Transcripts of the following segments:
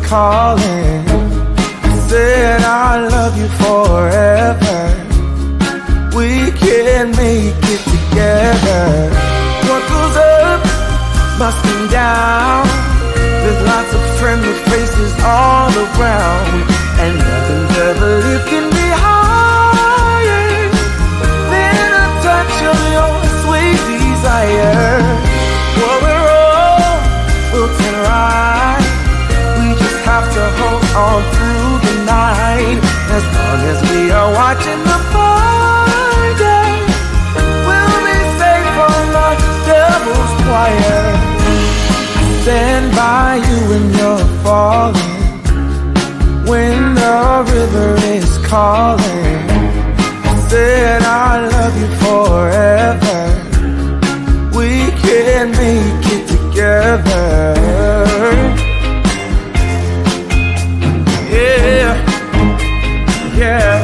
calling. Said I love you forever. We can make it together. What goes up must come down. There's lots of friendly faces all around, and nothing's ever lifting me higher than a touch of your sweet desire. Well, we're all built in right. We just have to hold on through the night. As long as we are watching the fire, we'll be safe from the devil's choir. Stand by you when you're falling, when the river is calling. Said I love you forever. We can make it together. Yeah, yeah.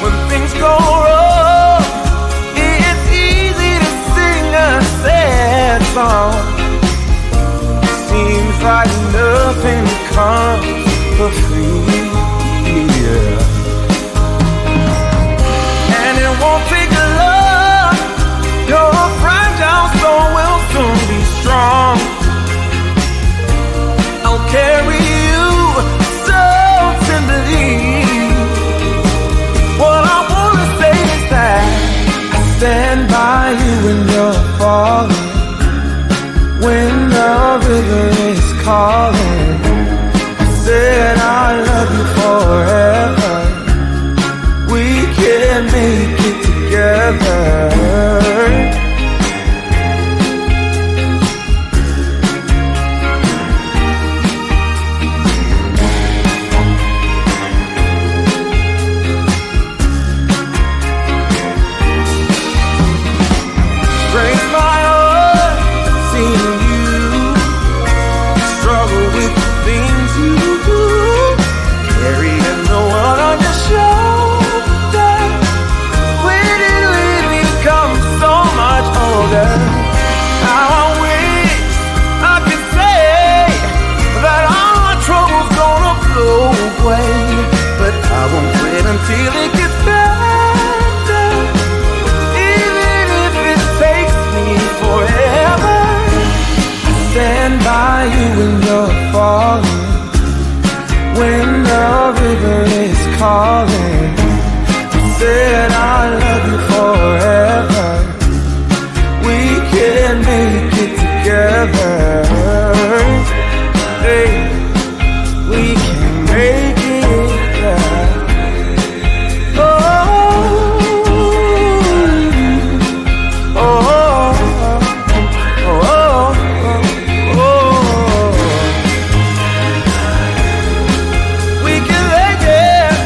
When things go wrong, it's easy to sing a sad song. Seems like nothing comes for free, yeah. And it won't take a lot. Your fragile soul will soon be strong. I'll carry you so tenderly. What I wanna say is that I stand by you when you're falling, when the river is calling. I said I love you forever. We can make it together. Breaks my heart seeing you struggle with the things you do, carrying the one on your shoulder. When did we become so much older? How I wish I could say that all my troubles gonna blow away, but I won't quit until it gets better, even if it takes me forever. I stand by you when you're falling, when the river is calling. Said I love you forever. We can make it together. Hey, we can make it. Oh, oh, oh, oh, oh. We can make it.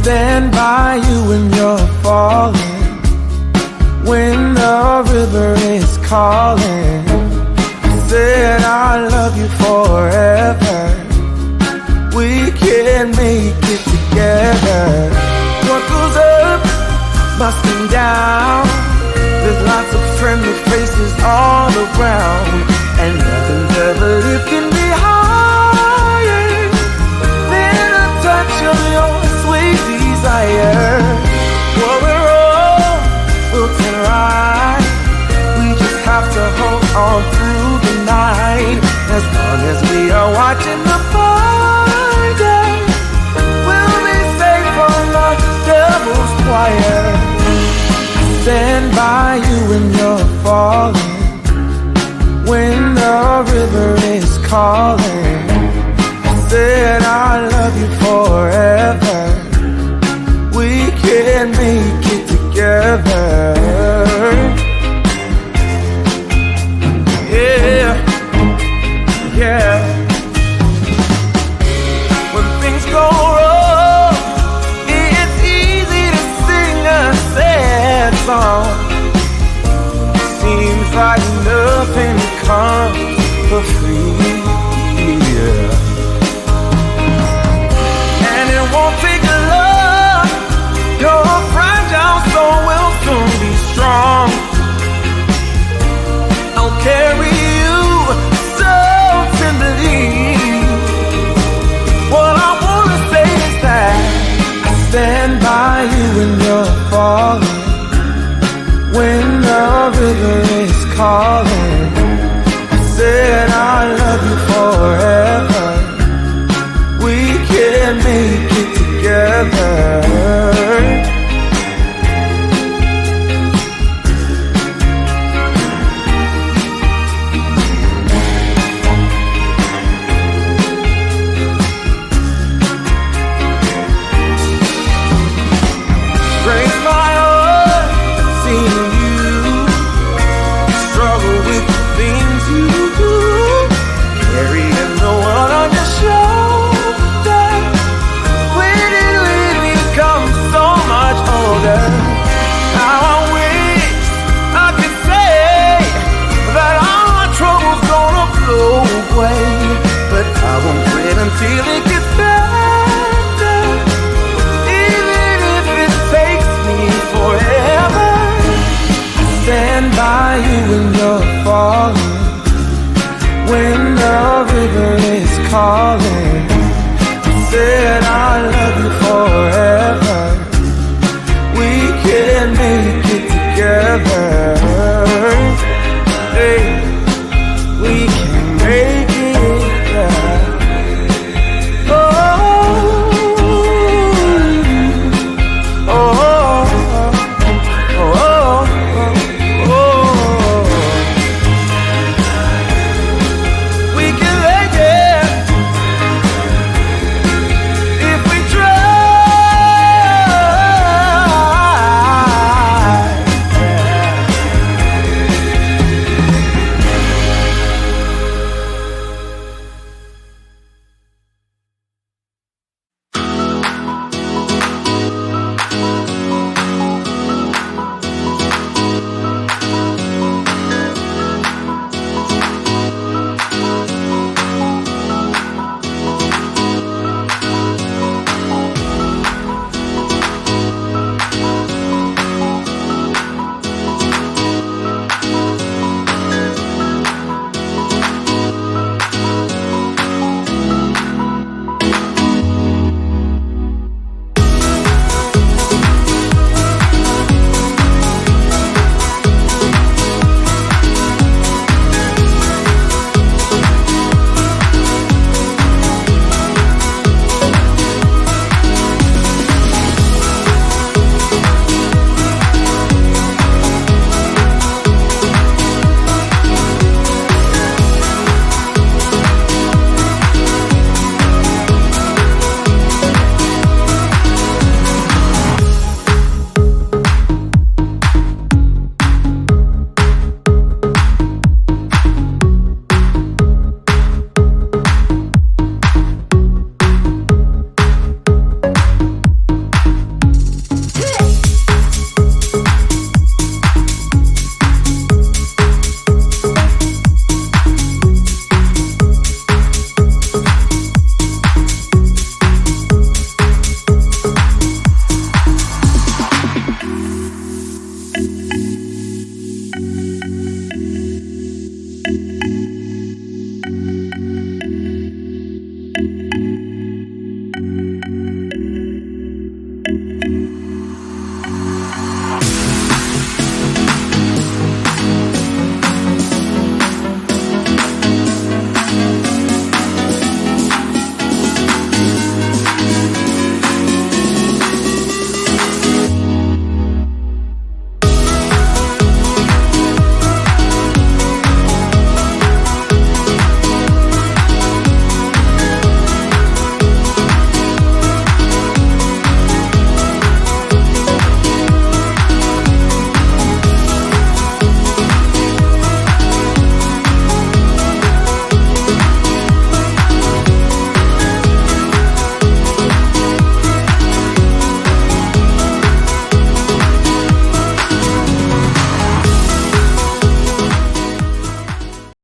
stand by you when you're falling, when the river is calling. Said I love you forever, we can make it together. What goes up must come down. There's lots of friendly faces all around, and nothing's ever looking higher than a touch of your sweet desire. Well, we're all built in right. We just have to hold on through the night, as long as we are watching the